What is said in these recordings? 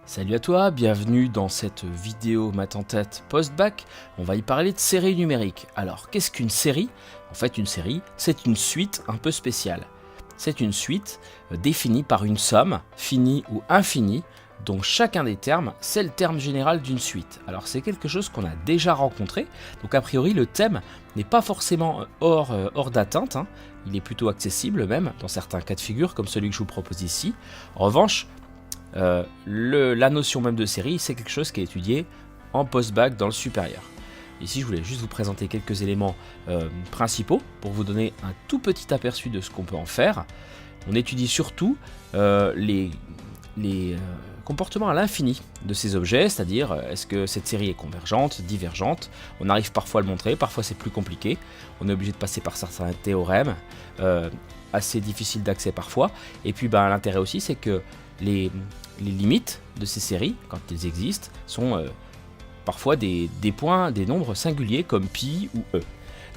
Salut à toi, bienvenue dans cette vidéo maths en tête post-bac. On va y parler de séries numériques. Alors, qu'est-ce qu'une série? En fait, une série, c'est une suite un peu spéciale. C'est une suite définie par une somme, finie ou infinie, dont chacun des termes, c'est le terme général d'une suite. Alors, c'est quelque chose qu'on a déjà rencontré, donc a priori, le thème n'est pas forcément hors d'atteinte, hein. Il est plutôt accessible même, dans certains cas de figure, comme celui que je vous propose ici. En revanche, la notion même de série, c'est quelque chose qui est étudié en post-bac dans le supérieur. Ici, je voulais juste vous présenter quelques éléments principaux pour vous donner un tout petit aperçu de ce qu'on peut en faire. On étudie surtout les comportements à l'infini de ces objets, c'est-à-dire est-ce que cette série est convergente, divergente. On arrive parfois à le montrer, parfois c'est plus compliqué. On est obligé de passer par certains théorèmes, assez difficiles d'accès parfois. Et puis l'intérêt aussi, c'est que les limites de ces séries, quand elles existent, sont parfois des points, des nombres singuliers comme pi ou e.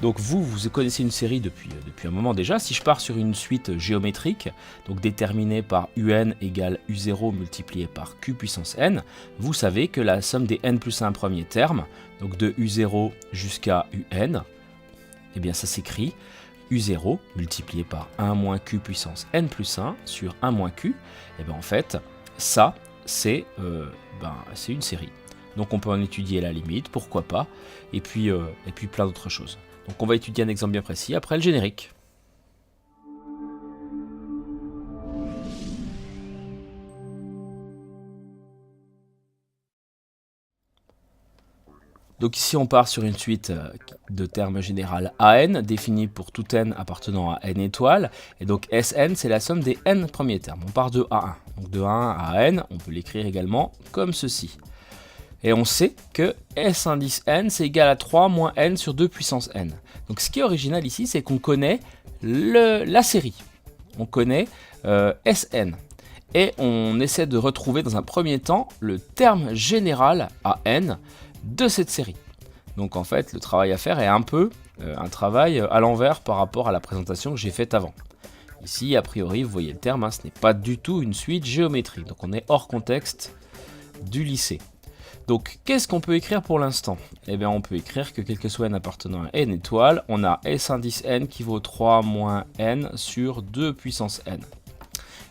Donc vous connaissez une série depuis un moment déjà. Si je pars sur une suite géométrique, donc déterminée par un égale u0 multiplié par q puissance n, vous savez que la somme des n plus 1 premiers termes, donc de u0 jusqu'à un, eh bien ça s'écrit u0 multiplié par 1 moins q puissance n plus 1 sur 1 moins q, et bien en fait, ça, c'est une série. Donc on peut en étudier la limite, pourquoi pas, et puis plein d'autres choses. Donc on va étudier un exemple bien précis après le générique. Donc ici on part sur une suite de termes général AN, définie pour tout n appartenant à n étoiles, et donc Sn c'est la somme des n premiers termes. On part de A1, donc de A1 à n, on peut l'écrire également comme ceci. Et on sait que S indice n c'est égal à 3 moins n sur 2 puissance n. Donc ce qui est original ici, c'est qu'on connaît la série, on connaît Sn. Et on essaie de retrouver dans un premier temps le terme général à n de cette série. Donc en fait, le travail à faire est un peu un travail à l'envers par rapport à la présentation que j'ai faite avant. Ici, a priori, vous voyez le terme, hein, ce n'est pas du tout une suite géométrique. Donc on est hors contexte du lycée. Donc qu'est-ce qu'on peut écrire pour l'instant? Eh bien on peut écrire que quel que soit n appartenant à n étoiles, on a S indice n qui vaut 3 moins n sur 2 puissance n.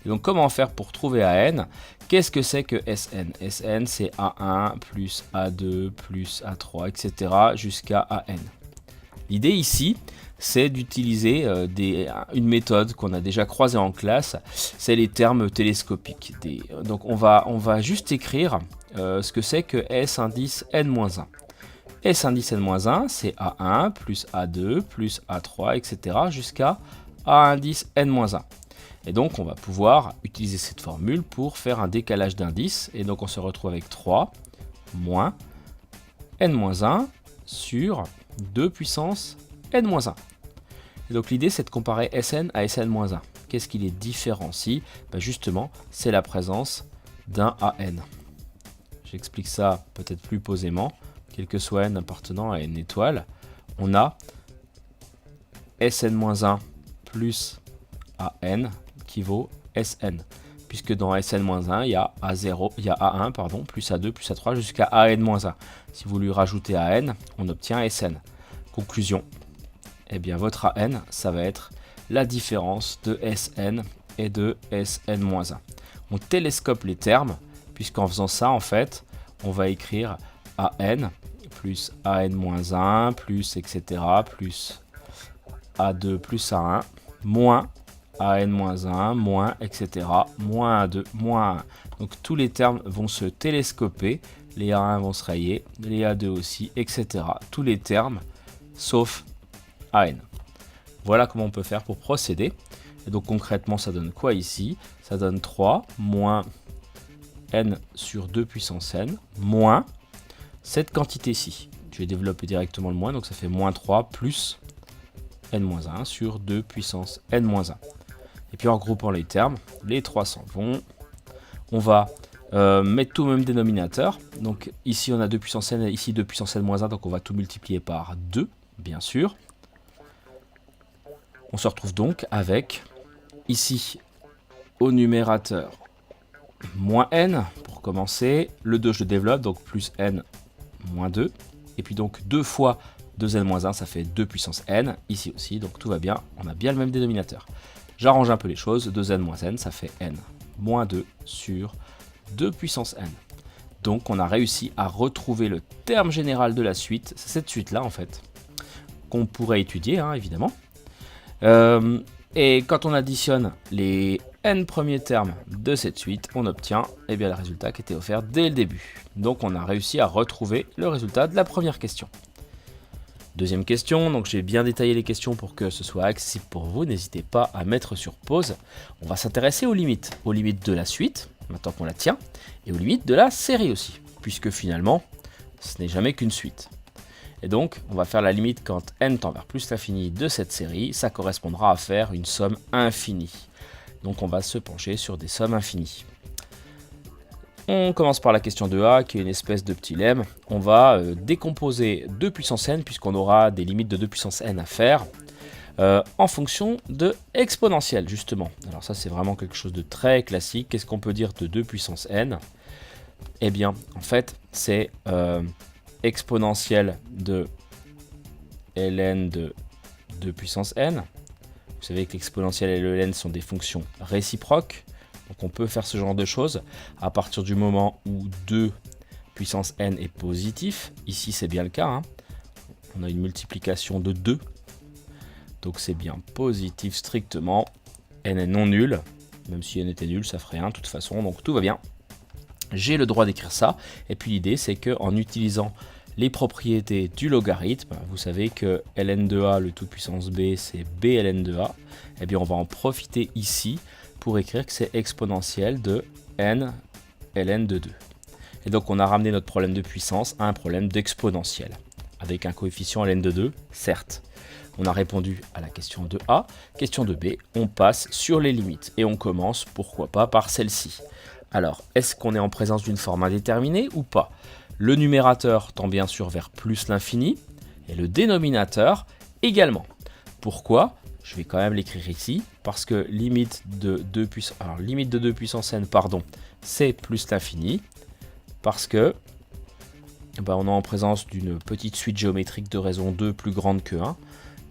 Et donc comment faire pour trouver AN? Qu'est-ce que c'est que Sn? Sn c'est A1 plus A2 plus A3 etc. jusqu'à AN. L'idée ici, c'est d'utiliser une méthode qu'on a déjà croisée en classe, c'est les termes télescopiques. Donc on va juste écrire ce que c'est que S indice n-1. S indice n-1, c'est A1 plus A2 plus A3, etc. jusqu'à A indice n-1. Et donc on va pouvoir utiliser cette formule pour faire un décalage d'indices. Et donc on se retrouve avec 3 moins n-1 sur 2 puissance n-1. Et donc l'idée c'est de comparer Sn à Sn-1. Qu'est-ce qui les différencie? Justement, c'est la présence d'un AN. J'explique ça peut-être plus posément. Quel que soit n appartenant à n étoile, on a Sn-1 plus AN qui vaut Sn. Puisque dans Sn-1, il y a A0, il y a A1 pardon, plus A2 plus A3 jusqu'à AN-1. Si vous lui rajoutez AN, on obtient Sn. Conclusion, eh bien votre AN, ça va être la différence de Sn et de Sn-1. On télescope les termes, puisqu'en faisant ça, en fait, on va écrire AN plus AN-1 plus etc. plus A2 plus A1 moins AN-1 moins etc. moins A2 moins A1. Donc tous les termes vont se télescoper, les A1 vont se rayer, les A2 aussi, etc. Tous les termes sauf AN. Voilà comment on peut faire pour procéder. Et donc concrètement, ça donne quoi ici? Ça donne 3 moins n sur 2 puissance n moins cette quantité-ci. Je vais développer directement le moins, donc ça fait moins 3 plus n-1 sur 2 puissance n-1. Et puis en regroupant les termes, les 3 s'en vont. On va mettre tout au même dénominateur. Donc ici on a 2 puissance n, ici 2 puissance n-1, donc on va tout multiplier par 2, bien sûr. On se retrouve donc avec, ici, au numérateur, moins n, pour commencer. Le 2, je le développe, donc plus n moins 2. Et puis donc 2 fois 2n moins 1, ça fait 2 puissance n. Ici aussi, donc tout va bien. On a bien le même dénominateur. J'arrange un peu les choses. 2n moins n, ça fait n moins 2 sur 2 puissance n. Donc on a réussi à retrouver le terme général de la suite. C'est cette suite-là, en fait, qu'on pourrait étudier, hein, évidemment. Et quand on additionne les n premiers termes de cette suite, on obtient le résultat qui était offert dès le début. Donc on a réussi à retrouver le résultat de la première question. Deuxième question, donc j'ai bien détaillé les questions pour que ce soit accessible pour vous, n'hésitez pas à mettre sur pause. On va s'intéresser aux limites de la suite, maintenant qu'on la tient, et aux limites de la série aussi, puisque finalement, ce n'est jamais qu'une suite. Et donc, on va faire la limite quand n tend vers plus l'infini de cette série, ça correspondra à faire une somme infinie. Donc on va se pencher sur des sommes infinies. On commence par la question de A, qui est une espèce de petit lemme. On va décomposer 2 puissance n, puisqu'on aura des limites de 2 puissance n à faire, en fonction de exponentielle, justement. Alors ça, c'est vraiment quelque chose de très classique. Qu'est-ce qu'on peut dire de 2 puissance n? Eh bien, en fait, c'est exponentielle de ln de 2 puissance n. Vous savez que l'exponentielle et le ln sont des fonctions réciproques. Donc on peut faire ce genre de choses à partir du moment où 2 puissance n est positif. Ici, c'est bien le cas, hein. On a une multiplication de 2. Donc c'est bien positif strictement. N est non nul. Même si n était nul, ça ferait 1 de toute façon. Donc tout va bien. J'ai le droit d'écrire ça. Et puis l'idée, c'est qu'en utilisant les propriétés du logarithme, vous savez que ln de a, le tout puissance b, c'est b ln de a. Eh bien, on va en profiter ici pour écrire que c'est exponentielle de n ln de 2. Et donc, on a ramené notre problème de puissance à un problème d'exponentielle, avec un coefficient ln de 2, certes. On a répondu à la question de A. Question de B, on passe sur les limites. Et on commence, pourquoi pas, par celle-ci. Alors, est-ce qu'on est en présence d'une forme indéterminée ou pas? Le numérateur tend bien sûr vers plus l'infini, et le dénominateur également. Pourquoi? Je vais quand même l'écrire ici, parce que limite de 2 puissance n, c'est plus l'infini, parce que on est en présence d'une petite suite géométrique de raison 2 plus grande que 1.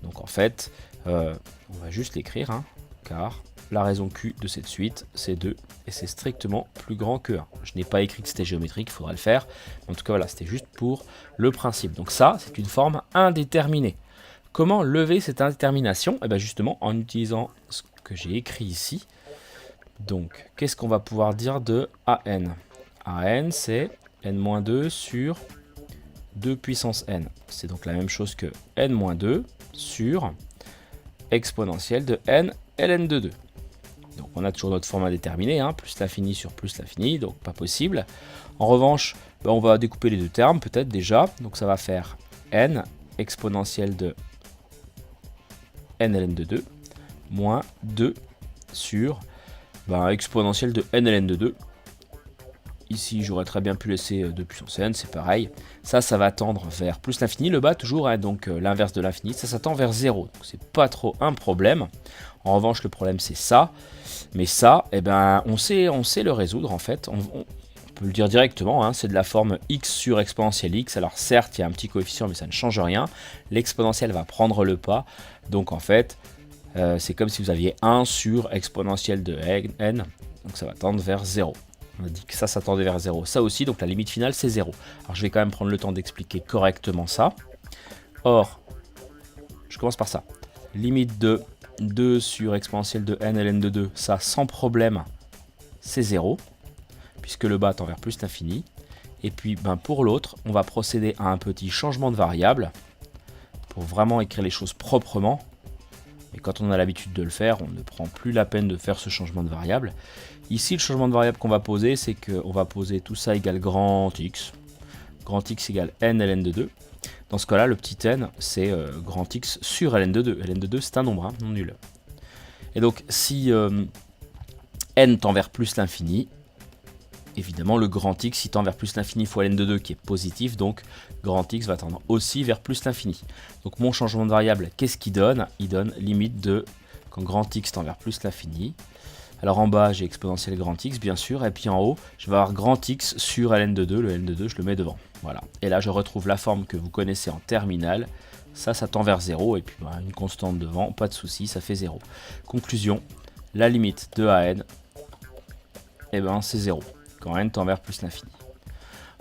Donc en fait, on va juste l'écrire, hein, car la raison Q de cette suite, c'est 2, et c'est strictement plus grand que 1. Je n'ai pas écrit que c'était géométrique, il faudra le faire. En tout cas, voilà, c'était juste pour le principe. Donc ça, c'est une forme indéterminée. Comment lever cette indétermination? Eh bien justement, en utilisant ce que j'ai écrit ici. Donc, qu'est-ce qu'on va pouvoir dire de AN? AN, c'est n-2 sur 2 puissance n. C'est donc la même chose que n-2 sur exponentielle de n ln de 2. Donc on a toujours notre forme indéterminée, hein, plus l'infini sur plus l'infini, donc pas possible. En revanche, on va découper les deux termes peut-être déjà. Donc ça va faire n exponentielle de n ln de 2 moins 2 sur exponentielle de n ln de 2. Ici, j'aurais très bien pu laisser 2 puissance n, c'est pareil. Ça va tendre vers plus l'infini, le bas toujours, hein, donc l'inverse de l'infini, ça tend vers 0. Donc c'est pas trop un problème. En revanche, le problème c'est ça. Mais ça, on sait le résoudre en fait. On peut le dire directement, hein, c'est de la forme x sur exponentielle x. Alors certes, il y a un petit coefficient, mais ça ne change rien. L'exponentielle va prendre le pas. Donc en fait, c'est comme si vous aviez 1 sur exponentielle de n. Donc ça va tendre vers 0. On a dit que ça tendait vers 0. Ça aussi, donc la limite finale, c'est 0. Alors je vais quand même prendre le temps d'expliquer correctement ça. Or, je commence par ça. Limite de 2 sur exponentielle de n ln de 2, ça sans problème, c'est 0. Puisque le bas tend vers plus l'infini. Et puis pour l'autre, on va procéder à un petit changement de variable pour vraiment écrire les choses proprement. Et quand on a l'habitude de le faire, on ne prend plus la peine de faire ce changement de variable. Ici, le changement de variable qu'on va poser, c'est qu'on va poser tout ça égale grand x. Grand x égale n ln de 2. Dans ce cas-là, le petit n, c'est grand x sur ln de 2. ln de 2, c'est un nombre, hein, non nul. Et donc, si n tend vers plus l'infini, évidemment, le grand x, il tend vers plus l'infini fois ln de 2 qui est positif, donc grand x va tendre aussi vers plus l'infini. Donc mon changement de variable, qu'est-ce qu'il donne? Il donne limite de, quand grand x tend vers plus l'infini, Alors en bas, j'ai exponentielle grand X, bien sûr, et puis en haut, je vais avoir grand X sur ln de 2, le ln de 2, je le mets devant. Voilà. Et là, je retrouve la forme que vous connaissez en terminale. Ça tend vers 0, et puis une constante devant, pas de souci, ça fait 0. Conclusion, la limite de AN, c'est 0, quand n tend vers plus l'infini.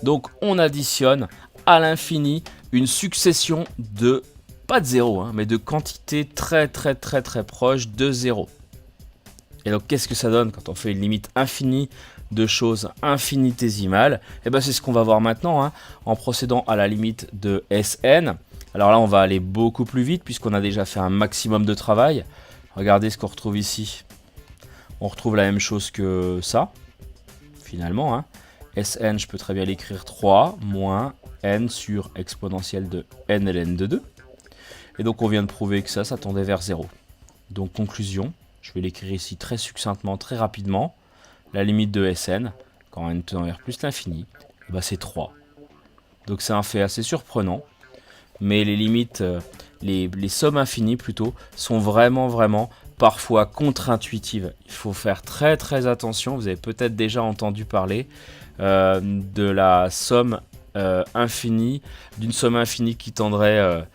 Donc on additionne à l'infini une succession de, pas de 0, mais de quantités très proches de 0. Et donc qu'est-ce que ça donne quand on fait une limite infinie de choses infinitésimales? C'est ce qu'on va voir maintenant, en procédant à la limite de Sn. Alors là on va aller beaucoup plus vite puisqu'on a déjà fait un maximum de travail. Regardez ce qu'on retrouve ici. On retrouve la même chose que ça, finalement. Sn, je peux très bien l'écrire 3 moins n sur exponentielle de n ln de 2. Et donc on vient de prouver que ça tendait vers 0. Donc conclusion, je vais l'écrire ici très succinctement, très rapidement. La limite de Sn, quand n tend vers plus l'infini, c'est 3. Donc c'est un fait assez surprenant. Mais les limites, les sommes infinies plutôt, sont vraiment parfois contre-intuitives. Il faut faire très attention. Vous avez peut-être déjà entendu parler de la somme infinie, d'une somme infinie qui tendrait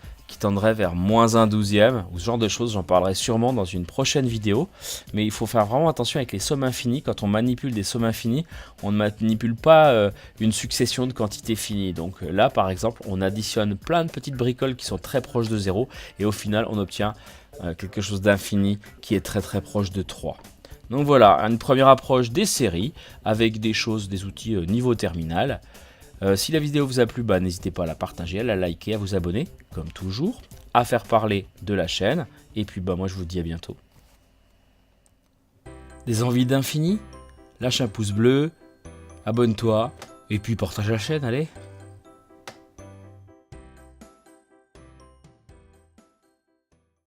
vers moins 1/12, ou ce genre de choses. J'en parlerai sûrement dans une prochaine vidéo. Mais il faut faire vraiment attention avec les sommes infinies. Quand on manipule des sommes infinies, on ne manipule pas une succession de quantités finies. Donc là, par exemple, on additionne plein de petites bricoles qui sont très proches de 0. Et au final, on obtient quelque chose d'infini qui est très proche de 3. Donc voilà, une première approche des séries avec des outils niveau terminal. Si la vidéo vous a plu, n'hésitez pas à la partager, à la liker, à vous abonner, comme toujours, à faire parler de la chaîne. Et puis moi je vous dis à bientôt. Des envies d'infini? Lâche un pouce bleu, abonne-toi, et puis partage la chaîne, allez!